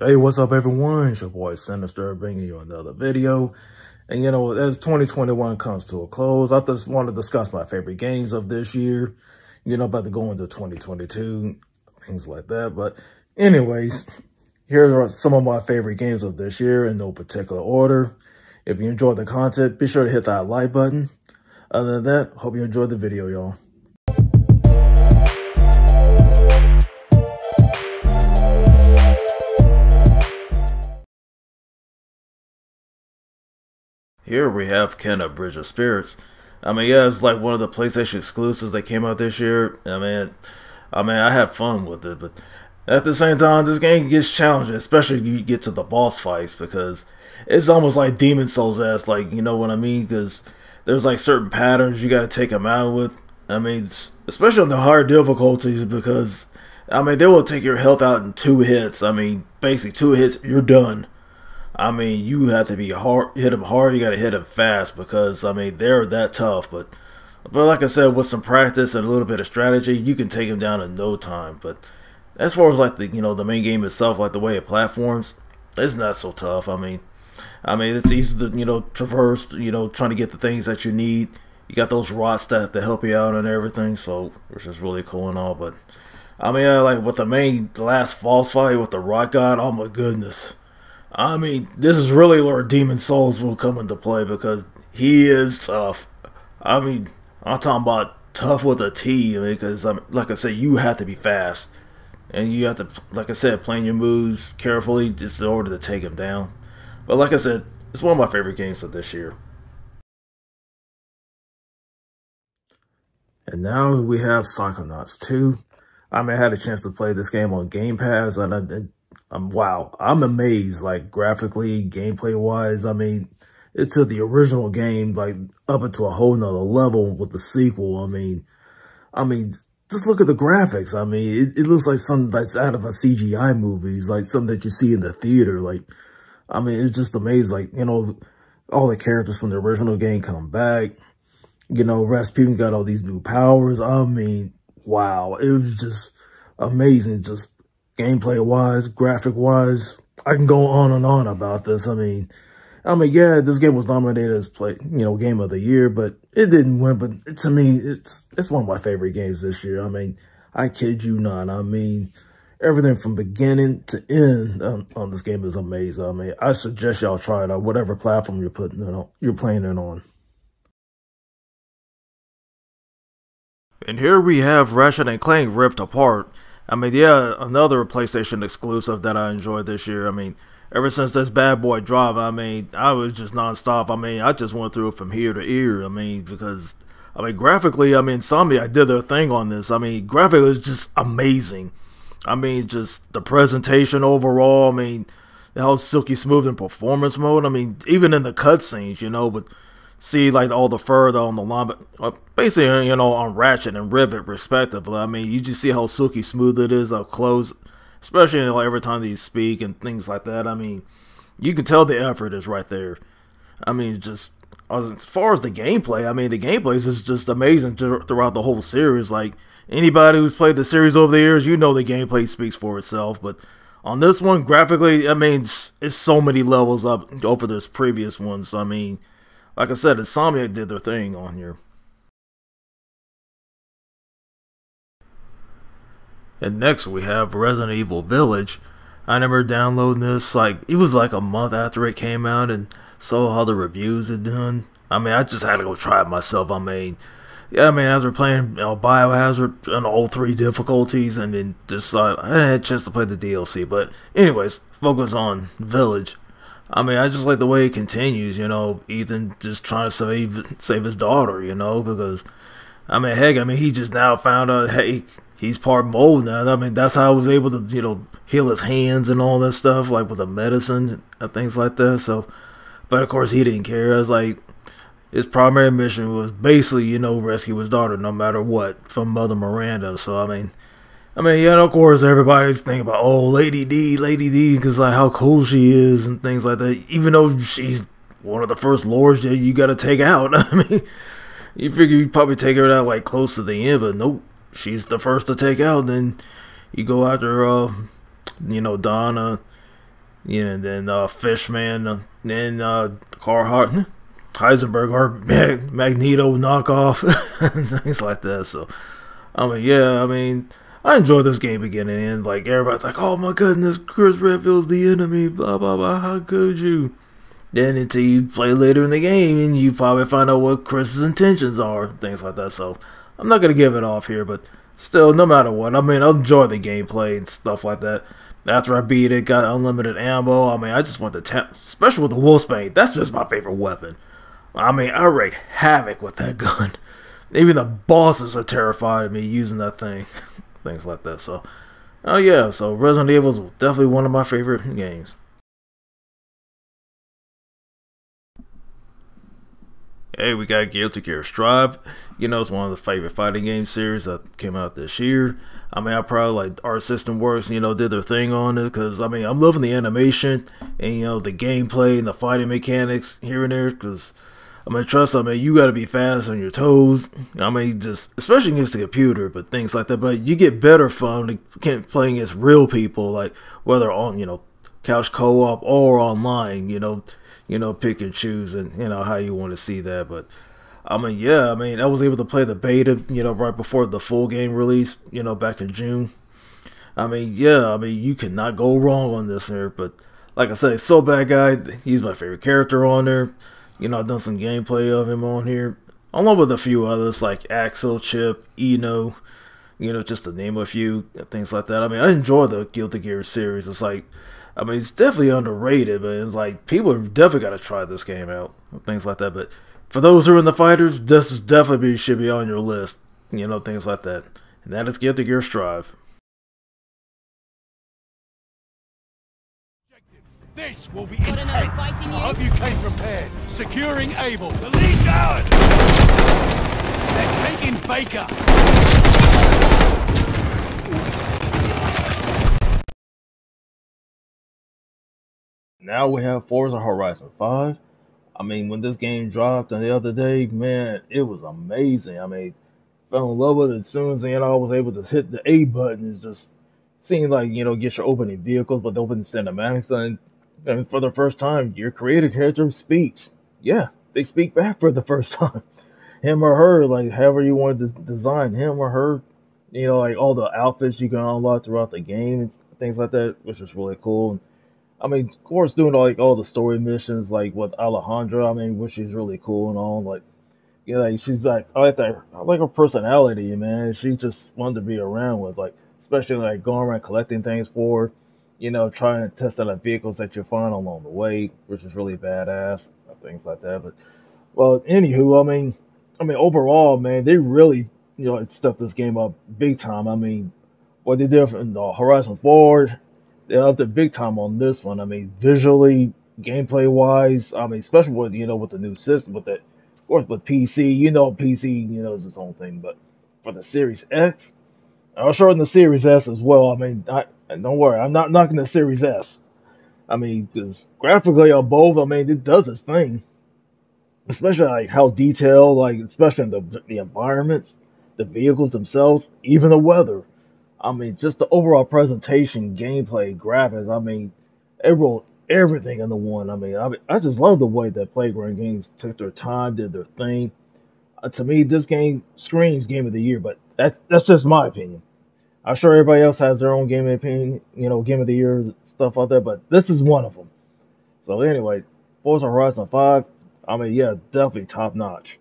Hey, what's up, everyone? It's your boy Sinister bringing you another video. And you know, as 2021 comes to a close, I just want to discuss my favorite games of this year. You know, about to go into 2022, things like that. But anyways, here are some of my favorite games of this year in no particular order. If you enjoyed the content, be sure to hit that like button. Other than that, hope you enjoyed the video, y'all. Here we have Kena Bridge of Spirits. I mean, yeah, it's like one of the PlayStation exclusives that came out this year. I mean, I had fun with it, but at the same time, this game gets challenging, especially when you get to the boss fights, because it's almost like Demon Souls-esque, like, you know what I mean? Because there's like certain patterns you got to take them out with. I mean, especially on the hard difficulties, because I mean, they will take your health out in 2 hits. I mean, basically 2 hits, you're done. I mean, you have to be hit them hard. You got to hit them fast because, I mean, they're that tough. But like I said, with some practice and a little bit of strategy, you can take them down in no time. But as far as like the the main game itself, like the way it platforms, it's not so tough. I mean, it's easy to traverse. Trying to get the things that you need. You got those rods that help you out and everything. So which is really cool and all. But I mean, like with the last boss fight with the rock god, oh my goodness. I mean, this is really where Demon Souls will come into play because he is tough. I mean, I'm talking about tough with a T. I mean, because like I said, you have to be fast, and you have to, like I said, plan your moves carefully just in order to take him down. But like I said, it's one of my favorite games of this year. And now we have Psychonauts 2. I mean, I had a chance to play this game on Game Pass, and wow, I'm amazed, like graphically, gameplay wise. I mean, it took the original game like up into a whole nother level with the sequel. I mean, just look at the graphics. I mean, it looks like something that's out of a CGI movie. It's like something that you see in the theater. Like, I mean, it's just amazing. Like, all the characters from the original game come back. Rasputin got all these new powers. I mean, wow, it was just amazing. Just gameplay wise, graphic wise, I can go on and on about this. I mean, yeah, this game was nominated as Game of the Year, but it didn't win. But to me, it's one of my favorite games this year. I mean, I kid you not. I mean, everything from beginning to end on this game is amazing. I mean, I suggest y'all try it out, whatever platform you're playing it on. And here we have Ratchet Clank Rift Apart. I mean, yeah, another PlayStation exclusive that I enjoyed this year. I mean, ever since this bad boy dropped, I mean, I was just nonstop. I mean, I just went through it from ear to ear. I mean, because, graphically, Insomniac did their thing on this. I mean, graphically is just amazing. I mean, just the presentation overall. I mean, how silky smooth in performance mode. I mean, even in the cutscenes, but see, like, all the fur on the line, but basically, on Ratchet and Rivet, respectively. I mean, you just see how silky smooth it is up close, especially every time they speak and things like that. I mean, you can tell the effort is right there. I mean, just as far as the gameplay, I mean, the gameplay is just amazing throughout the whole series. Like, anybody who's played the series over the years, the gameplay speaks for itself. But on this one, graphically, I mean, it's so many levels up over those previous ones. I mean, like I said, Insomniac did their thing on here. And next we have Resident Evil Village. I remember downloading this, like, it was like a month after it came out and saw how the reviews had done. I mean, I just had to go try it myself. I mean, yeah, as we're playing Biohazard on all 3 difficulties, and then just I had a chance to play the DLC. But anyways, focus on Village. I mean, I just like the way it continues, Ethan just trying to save his daughter, because, heck, he just now found out, hey, he's part mold now. I mean, that's how I was able to, heal his hands and all that stuff, like with the medicine and things like that. So, but of course, he didn't care. I was like, his primary mission was basically, rescue his daughter no matter what from Mother Miranda. So, yeah, of course, everybody's thinking about, oh, Lady D, because, like, how cool she is and things like that, even though she's one of the first lords that you gotta take out. I mean, you figure you'd probably take her out, like, close to the end, but nope, she's the first to take out. Then you go after, Donna, You know, and then Fishman, then Carhart, Heisenberg or Magneto knockoff, things like that. So, I mean, yeah, I mean, I enjoyed this game beginning and end. Like, everybody's like, oh my goodness, Chris Redfield's the enemy, blah, blah, blah, how could you? Then until you play later in the game and you probably find out what Chris's intentions are, things like that. So, I'm not going to give it off here, but still, no matter what, I mean, I enjoy the gameplay and stuff like that. After I beat it, got unlimited ammo. I mean, I just went to town, especially with the Wolfsbane. That's just my favorite weapon. I mean, I wreak havoc with that gun. Even the bosses are terrified of me using that thing. Things like that. So, oh yeah. So Resident Evil is definitely one of my favorite games. Hey, we got Guilty Gear Strive. You know, it's one of the favorite fighting game series that came out this year. I mean, I probably like Art System Works, you know, did their thing on it because, I mean, I'm loving the animation and, you know, the gameplay and the fighting mechanics here and there because, I mean, trust, I mean, you got to be fast on your toes. I mean, just, especially against the computer, but things like that. But you get better fun playing against real people, like whether on, you know, couch co-op or online, pick and choose and, you know, how you want to see that. But I mean, yeah, I mean, I was able to play the beta, you know, right before the full game release, you know, back in June. I mean, yeah, I mean, you cannot go wrong on this here. But like I said, So Bad Guy, he's my favorite character on there. You know, I've done some gameplay of him on here, along with a few others like Axel, Chip, Eno, you know, just to name a few, things like that. I mean, I enjoy the Guilty Gear series. It's like, I mean, it's definitely underrated, but it's like, people have definitely got to try this game out, things like that. But for those who are in the fighters, this is definitely should be on your list, you know, things like that. And that is Guilty Gear Strive. This will be intense. I hope you came prepared. Securing Able. The lead's ours. They're taking Baker. Now we have Forza Horizon 5. I mean, when this game dropped the other day, man, it was amazing. I mean, fell in love with it as soon as, you know, I was able to hit the A button. It's just seemed like, you know, get your opening vehicles, but the opening cinematics. And for the first time, your creative character speaks. Yeah, they speak back for the first time. Him or her, like, however you want to design him or her. You know, like all the outfits you can unlock throughout the game and things like that, which is really cool. I mean, of course, doing like all the story missions, like with Alejandra, I mean, which is really cool and all. Like, you know, like she's like, I like that, I like her personality, man. She just wanted to be around with, like, especially like going around collecting things for, you know, trying to test out the vehicles that you find along the way, which is really badass, things like that. But well, anywho, I mean, overall, man, they really, you know, stepped this game up big time. I mean, what they did in the Horizon 4. They upped it big time on this one. I mean, visually, gameplay wise, I mean, especially with, you know, with the new system, with that, of course, with PC, you know, PC, you know, is its own thing. But for the Series X, I'm sure in the Series S as well. I mean, don't worry, I'm not knocking the Series S. I mean, because graphically on both, I mean, it does its thing. Especially like how detailed, like especially in the environments, the vehicles themselves, even the weather. I mean, just the overall presentation, gameplay, graphics. I mean, it wrote everything into one. I just love the way that Playground Games took their time, did their thing. To me, this game screams Game of the Year, but that's just my opinion. I'm sure everybody else has their own game of opinion, you know, Game of the Year stuff like that, but this is one of them. So anyway, Forza Horizon 5. I mean, yeah, definitely top notch.